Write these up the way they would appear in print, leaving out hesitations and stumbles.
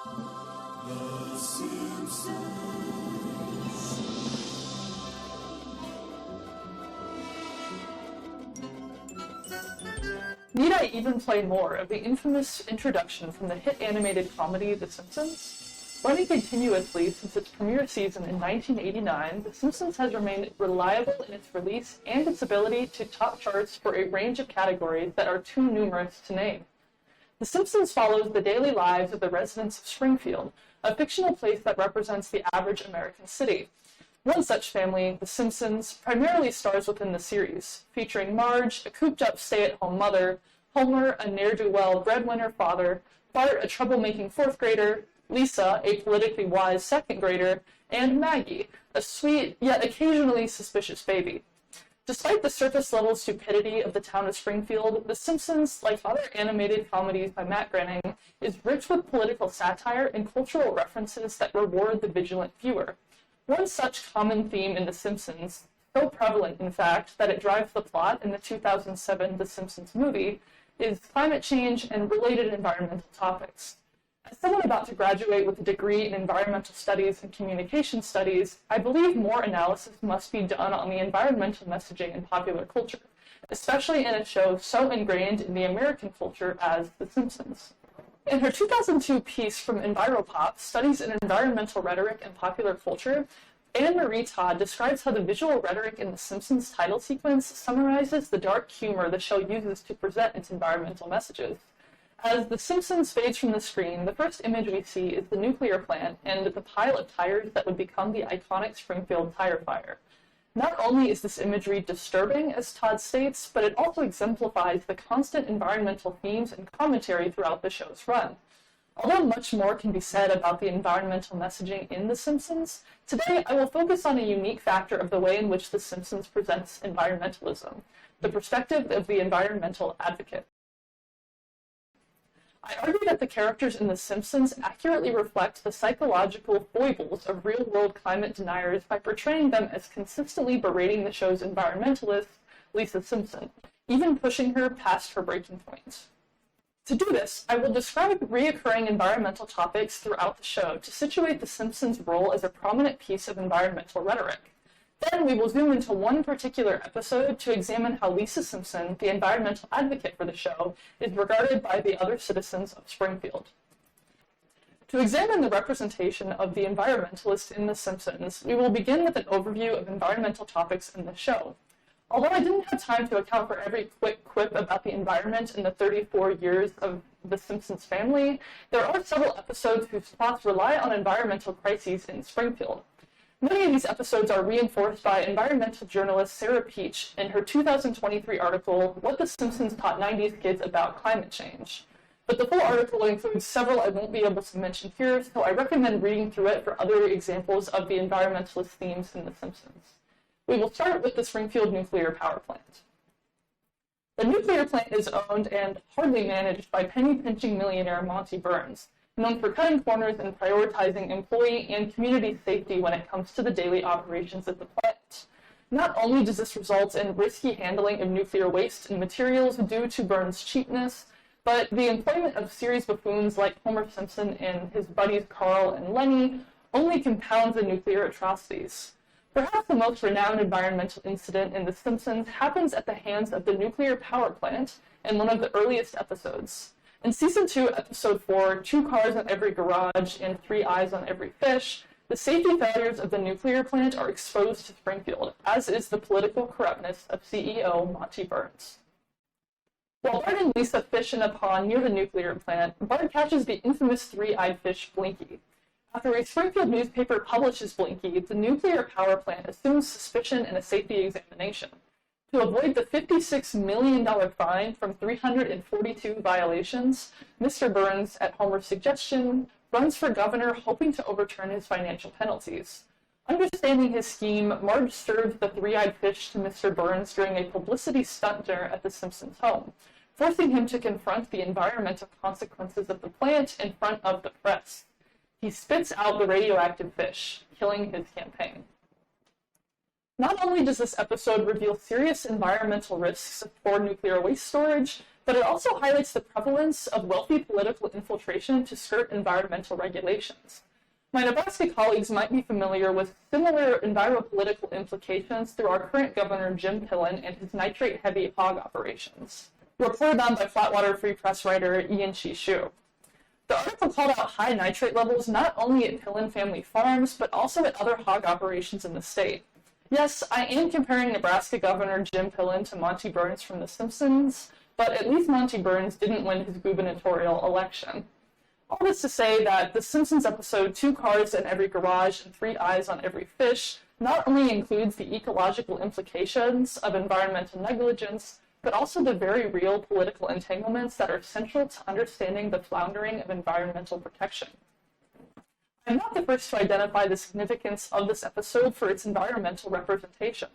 The Simpsons. Need I even play more of the infamous introduction from the hit animated comedy The Simpsons? Running continuously since its premiere season in 1989, The Simpsons has remained reliable in its release and its ability to top charts for a range of categories that are too numerous to name. The Simpsons follows the daily lives of the residents of Springfield, a fictional place that represents the average American city. One such family, the Simpsons, primarily stars within the series, featuring Marge, a cooped-up stay-at-home mother, Homer, a ne'er-do-well breadwinner father, Bart, a troublemaking fourth grader, Lisa, a politically wise second grader, and Maggie, a sweet yet occasionally suspicious baby. Despite the surface-level stupidity of the town of Springfield, The Simpsons, like other animated comedies by Matt Groening, is rich with political satire and cultural references that reward the vigilant viewer. One such common theme in The Simpsons, so prevalent in fact that it drives the plot in the 2007 The Simpsons movie, is climate change and related environmental topics. As someone about to graduate with a degree in environmental studies and communication studies, I believe more analysis must be done on the environmental messaging in popular culture, especially in a show so ingrained in the American culture as The Simpsons. In her 2002 piece from Enviropop, Studies in Environmental Rhetoric and Popular Culture, Anne-Marie Todd describes how the visual rhetoric in The Simpsons title sequence summarizes the dark humor the show uses to present its environmental messages. As The Simpsons fades from the screen, the first image we see is the nuclear plant and the pile of tires that would become the iconic Springfield tire fire. Not only is this imagery disturbing, as Todd states, but it also exemplifies the constant environmental themes and commentary throughout the show's run. Although much more can be said about the environmental messaging in The Simpsons, today I will focus on a unique factor of the way in which The Simpsons presents environmentalism, the perspective of the environmental advocate. I argue that the characters in The Simpsons accurately reflect the psychological foibles of real-world climate deniers by portraying them as consistently berating the show's environmentalist, Lisa Simpson, even pushing her past her breaking point. To do this, I will describe recurring environmental topics throughout the show to situate The Simpsons' role as a prominent piece of environmental rhetoric. Then we will zoom into one particular episode to examine how Lisa Simpson, the environmental advocate for the show, is regarded by the other citizens of Springfield. To examine the representation of the environmentalist in The Simpsons, we will begin with an overview of environmental topics in the show. Although I didn't have time to account for every quick quip about the environment in the 34 years of The Simpsons family, there are several episodes whose plots rely on environmental crises in Springfield. Many of these episodes are reinforced by environmental journalist Sarah Peach in her 2023 article, What the Simpsons Taught 90s Kids About Climate Change. But the full article includes several I won't be able to mention here, so I recommend reading through it for other examples of the environmentalist themes in The Simpsons. We will start with the Springfield nuclear power plant. The nuclear plant is owned and hardly managed by penny-pinching millionaire Monty Burns, known for cutting corners and prioritizing employee and community safety when it comes to the daily operations of the plant. Not only does this result in risky handling of nuclear waste and materials due to Burns' cheapness, but the employment of series buffoons like Homer Simpson and his buddies Carl and Lenny only compounds the nuclear atrocities. Perhaps the most renowned environmental incident in The Simpsons happens at the hands of the nuclear power plant in one of the earliest episodes. In Season 2, Episode 4, 2 cars on every garage and 3 eyes on every fish, the safety failures of the nuclear plant are exposed to Springfield, as is the political corruptness of CEO Monty Burns. While Bart and Lisa fish in a pond near the nuclear plant, Bart catches the infamous 3-eyed fish Blinky. After a Springfield newspaper publishes Blinky, the nuclear power plant assumes suspicion and a safety examination. To avoid the $56 million fine from 342 violations, Mr. Burns, at Homer's suggestion, runs for governor hoping to overturn his financial penalties. Understanding his scheme, Marge serves the 3-eyed fish to Mr. Burns during a publicity stunt dinner at the Simpsons' home, forcing him to confront the environmental consequences of the plant in front of the press. He spits out the radioactive fish, killing his campaign. Not only does this episode reveal serious environmental risks for nuclear waste storage, but it also highlights the prevalence of wealthy political infiltration to skirt environmental regulations. My Nebraska colleagues might be familiar with similar enviropolitical implications through our current governor, Jim Pillen, and his nitrate-heavy hog operations, reported on by Flatwater Free Press writer Ian Chi-Shu. The article called out high nitrate levels not only at Pillen family farms, but also at other hog operations in the state. Yes, I am comparing Nebraska Governor Jim Pillen to Monty Burns from The Simpsons, but at least Monty Burns didn't win his gubernatorial election. All this to say that The Simpsons episode 2 Cars in Every Garage and 3 Eyes on Every Fish not only includes the ecological implications of environmental negligence, but also the very real political entanglements that are central to understanding the floundering of environmental protection. I'm not the first to identify the significance of this episode for its environmental representation.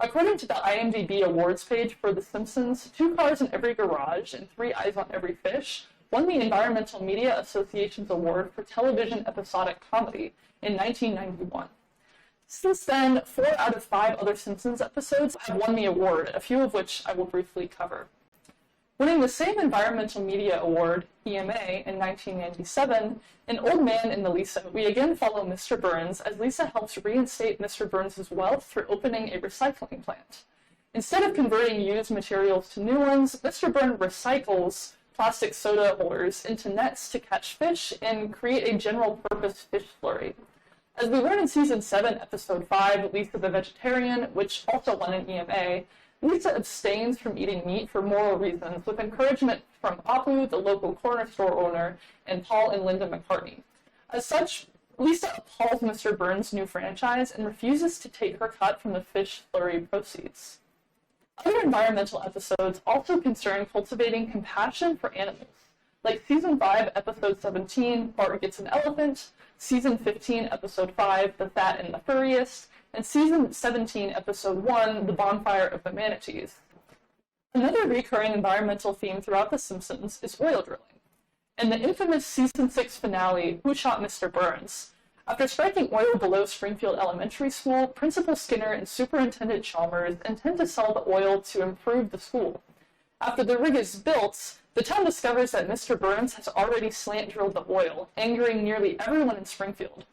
According to the IMDb awards page for The Simpsons, 2 Cars in Every Garage and 3 Eyes on Every Fish won the Environmental Media Association's award for television episodic comedy in 1991. Since then, 4 out of 5 other Simpsons episodes have won the award, a few of which I will briefly cover. Winning the same Environmental Media Award, EMA, in 1997, in Old Man and the Lisa, we again follow Mr. Burns as Lisa helps reinstate Mr. Burns' wealth through opening a recycling plant. Instead of converting used materials to new ones, Mr. Burns recycles plastic soda holders into nets to catch fish and create a general-purpose fish flurry. As we learn in Season 7, Episode 5, Lisa the Vegetarian, which also won an EMA, Lisa abstains from eating meat for moral reasons, with encouragement from Apu, the local corner store owner, and Paul and Linda McCartney. As such, Lisa appalls Mr. Burns' new franchise and refuses to take her cut from the fish flurry proceeds. Other environmental episodes also concern cultivating compassion for animals, like Season 5, Episode 17, Bart Gets an Elephant, Season 15, Episode 5, The Fat and the Furriest, and Season 17, Episode 1, The Bonfire of the Manatees. Another recurring environmental theme throughout The Simpsons is oil drilling. In the infamous Season 6 finale, Who Shot Mr. Burns? After striking oil below Springfield Elementary School, Principal Skinner and Superintendent Chalmers intend to sell the oil to improve the school. After the rig is built, the town discovers that Mr. Burns has already slant-drilled the oil, angering nearly everyone in Springfield.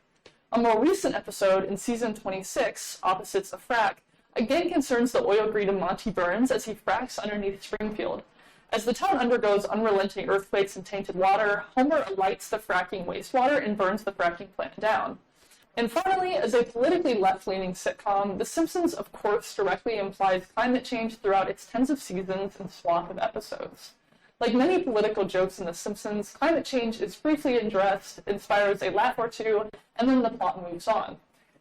A more recent episode in Season 26, Opposites of Frack, again concerns the oil greed of Monty Burns as he fracks underneath Springfield. As the town undergoes unrelenting earthquakes and tainted water, Homer alights the fracking wastewater and burns the fracking plant down. And finally, as a politically left-leaning sitcom, The Simpsons of course directly implies climate change throughout its tens of seasons and swath of episodes. Like many political jokes in The Simpsons, climate change is briefly addressed, inspires a laugh or two, and then the plot moves on.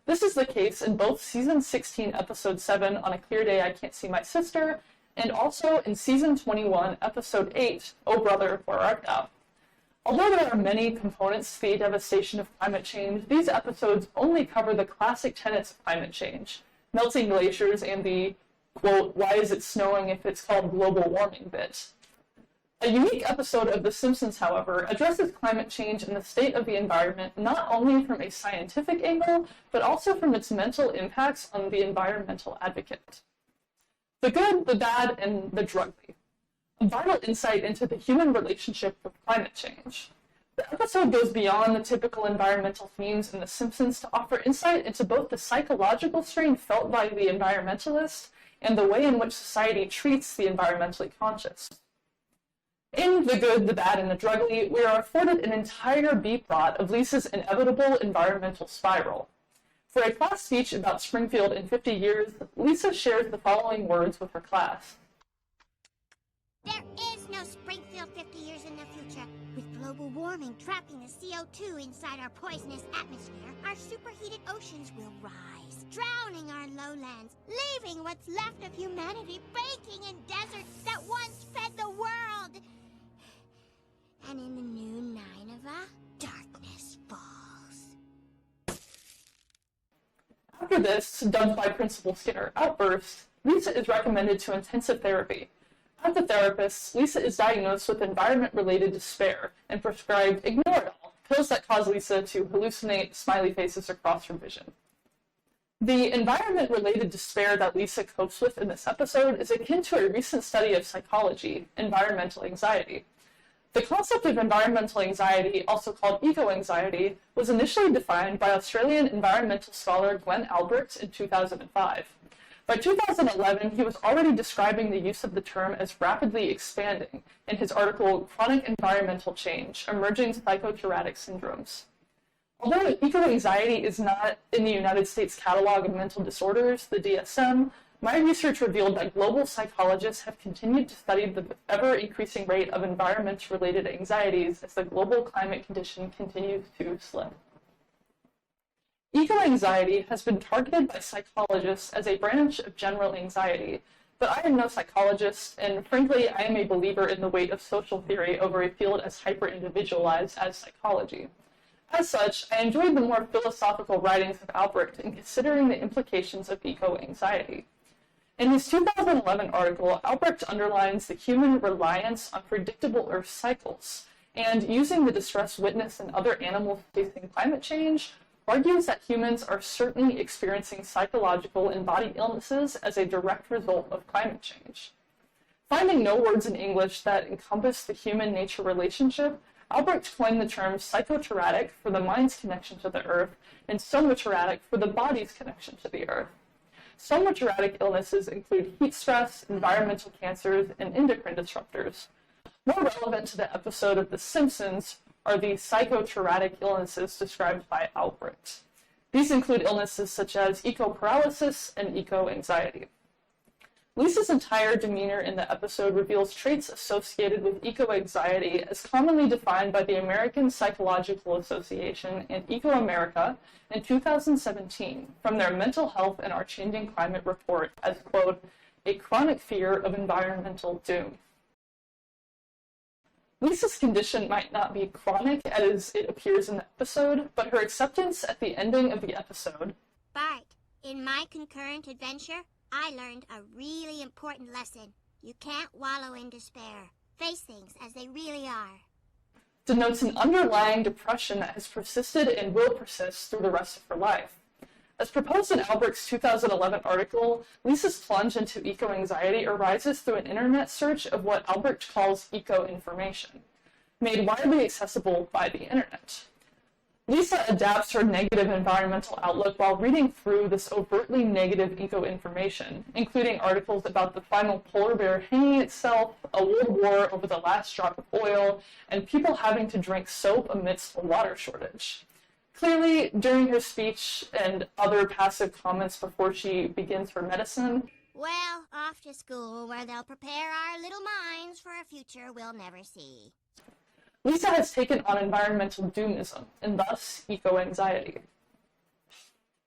This is the case in both Season 16, Episode 7, On a Clear Day I Can't See My Sister, and also in Season 21, Episode 8, Oh Brother, Where Art Thou? Although there are many components to the devastation of climate change, these episodes only cover the classic tenets of climate change, melting glaciers and the, quote, why is it snowing if it's called global warming bit. A unique episode of The Simpsons, however, addresses climate change and the state of the environment not only from a scientific angle, but also from its mental impacts on the environmental advocate. The Good, the Bad, and the Drugly. A vital insight into the human relationship with climate change. The episode goes beyond the typical environmental themes in The Simpsons to offer insight into both the psychological strain felt by the environmentalist and the way in which society treats the environmentally conscious. In The Good, the Bad, and the Drugly, we are afforded an entire B-plot of Lisa's inevitable environmental spiral. For a class speech about Springfield in 50 years, Lisa shares the following words with her class. There is no Springfield 50 years in the future. With global warming trapping the CO2 inside our poisonous atmosphere, our superheated oceans will rise, drowning our lowlands, leaving what's left of humanity baking in deserts that once fed the world. And in the new Nineveh, darkness falls. After this, dubbed by Principal Skinner outburst, Lisa is recommended to intensive therapy. At the therapist, Lisa is diagnosed with environment-related despair and prescribed Ignore It All, pills that cause Lisa to hallucinate smiley faces across her vision. The environment-related despair that Lisa copes with in this episode is akin to a recent study of psychology, environmental anxiety. The concept of environmental anxiety, also called eco-anxiety, was initially defined by Australian environmental scholar Glenn Albrecht in 2005. By 2011, he was already describing the use of the term as rapidly expanding in his article Chronic Environmental Change, Emerging Psychotraumatic Syndromes. Although eco-anxiety is not in the United States Catalog of Mental Disorders, the DSM, my research revealed that global psychologists have continued to study the ever-increasing rate of environment-related anxieties as the global climate condition continues to slip. Eco-anxiety has been targeted by psychologists as a branch of general anxiety, but I am no psychologist, and frankly, I am a believer in the weight of social theory over a field as hyper-individualized as psychology. As such, I enjoyed the more philosophical writings of Albrecht in considering the implications of eco-anxiety. In his 2011 article, Albrecht underlines the human reliance on predictable Earth cycles, and using the distress witnessed in other animals facing climate change, argues that humans are certainly experiencing psychological and body illnesses as a direct result of climate change. Finding no words in English that encompass the human-nature relationship, Albrecht coined the term psychotraumatic for the mind's connection to the Earth and somatraumatic for the body's connection to the Earth. Somatraumatic illnesses include heat stress, environmental cancers, and endocrine disruptors. More relevant to the episode of The Simpsons are the psychotraumatic illnesses described by Albrecht. These include illnesses such as eco-paralysis and eco-anxiety. Lisa's entire demeanor in the episode reveals traits associated with eco-anxiety as commonly defined by the American Psychological Association and Eco-America in 2017 from their Mental Health in Our Changing Climate report as, quote, a chronic fear of environmental doom. Lisa's condition might not be chronic as it appears in the episode, but her acceptance at the ending of the episode. Bart, in my concurrent adventure, I learned a really important lesson. You can't wallow in despair. Face things as they really are. Denotes an underlying depression that has persisted and will persist through the rest of her life. As proposed in Albrecht's 2011 article, Lisa's plunge into eco-anxiety arises through an internet search of what Albrecht calls eco-information, made widely accessible by the internet. Lisa adapts her negative environmental outlook while reading through this overtly negative eco-information, including articles about the final polar bear hanging itself, a world war over the last drop of oil, and people having to drink soap amidst a water shortage. Clearly, during her speech and other passive comments before she begins her medicine, well, off to school where they'll prepare our little minds for a future we'll never see. Lisa has taken on environmental doomism, and thus eco-anxiety.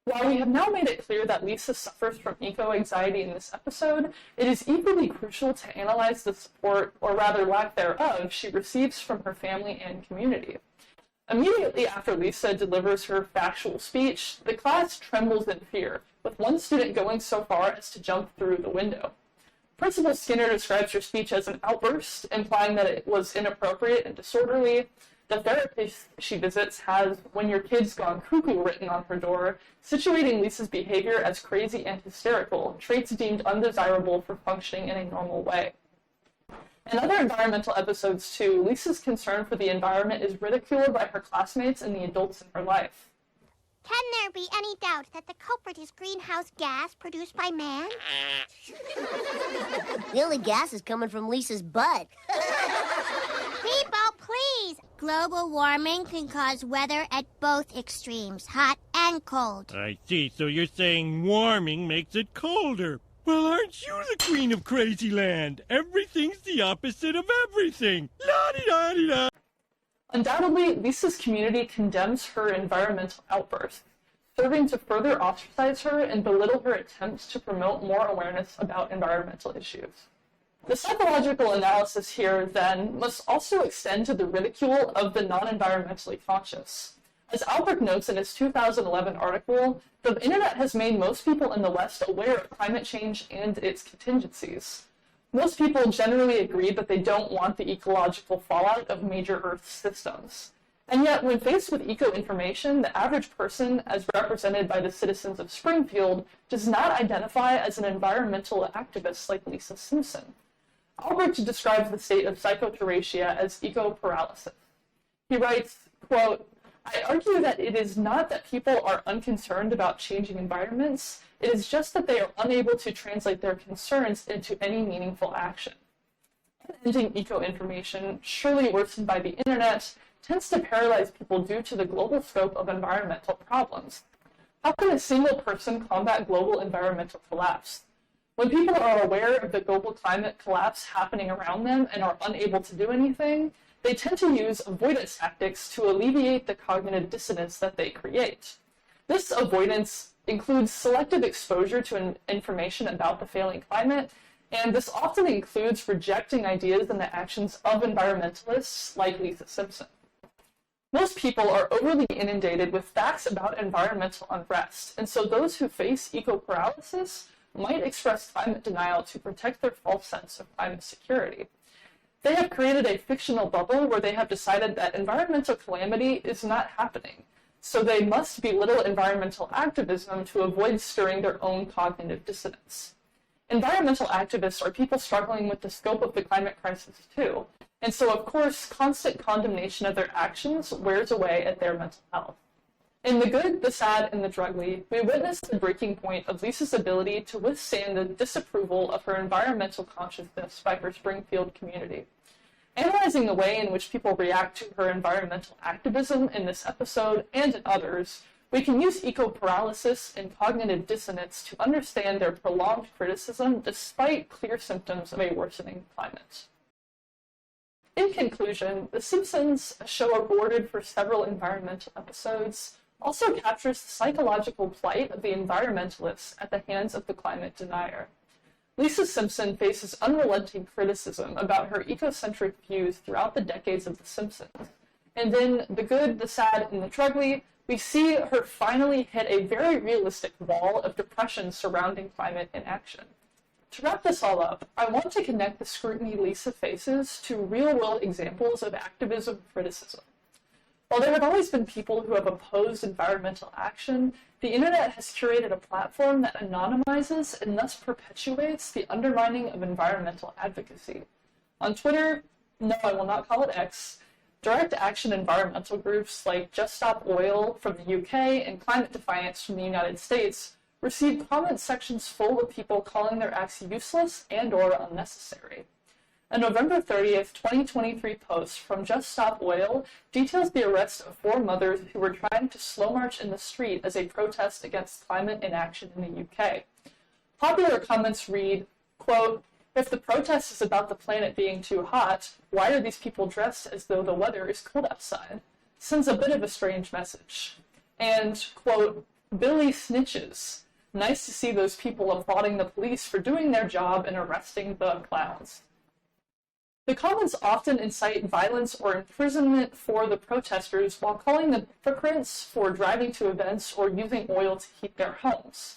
While we have now made it clear that Lisa suffers from eco-anxiety in this episode, it is equally crucial to analyze the support, or rather lack thereof, she receives from her family and community. Immediately after Lisa delivers her factual speech, the class trembles in fear, with one student going so far as to jump through the window. Principal Skinner describes her speech as an outburst, implying that it was inappropriate and disorderly. The therapist she visits has "When Your Kid's Gone Cuckoo" written on her door, situating Lisa's behavior as crazy and hysterical, traits deemed undesirable for functioning in a normal way. In other environmental episodes, too, Lisa's concern for the environment is ridiculed by her classmates and the adults in her life. Can there be any doubt that the culprit is greenhouse gas produced by man? The only gas is coming from Lisa's butt. People, please! Global warming can cause weather at both extremes, hot and cold. I see, so you're saying warming makes it colder. Well, aren't you the queen of crazy land? Everything's the opposite of everything. La-di-da-di-da. Undoubtedly, Lisa's community condemns her environmental outbursts, serving to further ostracize her and belittle her attempts to promote more awareness about environmental issues. The psychological analysis here, then, must also extend to the ridicule of the non-environmentally conscious. As Albrecht notes in his 2011 article, the internet has made most people in the West aware of climate change and its contingencies. Most people generally agree that they don't want the ecological fallout of major Earth systems. And yet, when faced with eco-information, the average person, as represented by the citizens of Springfield, does not identify as an environmental activist like Lisa Simpson. Albrecht describes the state of psychoterapia as eco-paralysis. He writes, quote, "I argue that it is not that people are unconcerned about changing environments, it is just that they are unable to translate their concerns into any meaningful action. Unending eco-information, surely worsened by the internet, tends to paralyze people due to the global scope of environmental problems. How can a single person combat global environmental collapse? When people are aware of the global climate collapse happening around them and are unable to do anything, they tend to use avoidance tactics to alleviate the cognitive dissonance that they create. This avoidance includes selective exposure to information about the failing climate, and this often includes rejecting ideas and the actions of environmentalists like Lisa Simpson. Most people are overly inundated with facts about environmental unrest, and so those who face eco-paralysis might express climate denial to protect their false sense of climate security. They have created a fictional bubble where they have decided that environmental calamity is not happening, so they must belittle environmental activism to avoid stirring their own cognitive dissonance. Environmental activists are people struggling with the scope of the climate crisis too, and so of course constant condemnation of their actions wears away at their mental health. In The Good, the Sad, and the Drugly, we witness the breaking point of Lisa's ability to withstand the disapproval of her environmental consciousness by her Springfield community. Analyzing the way in which people react to her environmental activism in this episode and in others, we can use eco-paralysis and cognitive dissonance to understand their prolonged criticism despite clear symptoms of a worsening climate. In conclusion, The Simpsons, a show awarded for several environmental episodes, also captures the psychological plight of the environmentalists at the hands of the climate denier. Lisa Simpson faces unrelenting criticism about her ecocentric views throughout the decades of The Simpsons. And in The Good, the Sad, and the Drugly, we see her finally hit a very realistic wall of depression surrounding climate inaction. To wrap this all up, I want to connect the scrutiny Lisa faces to real-world examples of activism criticism. While there have always been people who have opposed environmental action, the internet has curated a platform that anonymizes and thus perpetuates the undermining of environmental advocacy. On Twitter, no, I will not call it X, direct action environmental groups like Just Stop Oil from the UK and Climate Defiance from the United States receive comment sections full of people calling their acts useless and/or unnecessary. A November 30th, 2023 post from Just Stop Oil details the arrest of 4 mothers who were trying to slow march in the street as a protest against climate inaction in the UK. Popular comments read, quote, "If the protest is about the planet being too hot, why are these people dressed as though the weather is cold outside? Sends a bit of a strange message." And, quote, "Billy snitches. Nice to see those people applauding the police for doing their job and arresting the clowns." The comments often incite violence or imprisonment for the protesters while calling them hypocrites for driving to events or using oil to heat their homes.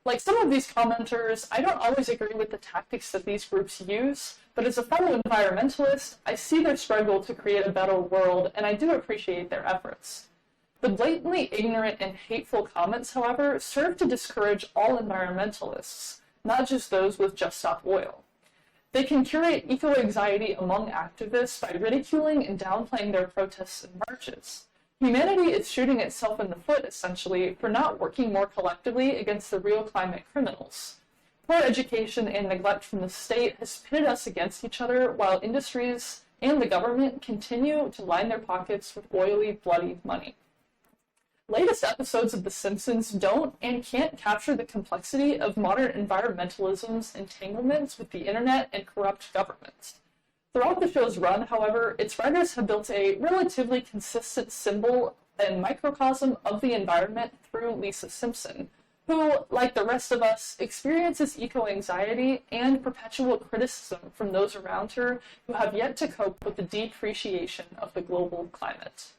Like some of these commenters, I don't always agree with the tactics that these groups use, but as a fellow environmentalist, I see their struggle to create a better world, and I do appreciate their efforts. The blatantly ignorant and hateful comments, however, serve to discourage all environmentalists, not just those with Just Stop Oil. They can curate eco-anxiety among activists by ridiculing and downplaying their protests and marches. Humanity is shooting itself in the foot, essentially, for not working more collectively against the real climate criminals. Poor education and neglect from the state has pitted us against each other, while industries and the government continue to line their pockets with oily, bloody money. Latest episodes of The Simpsons don't and can't capture the complexity of modern environmentalism's entanglements with the internet and corrupt governments. Throughout the show's run, however, its writers have built a relatively consistent symbol and microcosm of the environment through Lisa Simpson, who, like the rest of us, experiences eco-anxiety and perpetual criticism from those around her who have yet to cope with the depreciation of the global climate.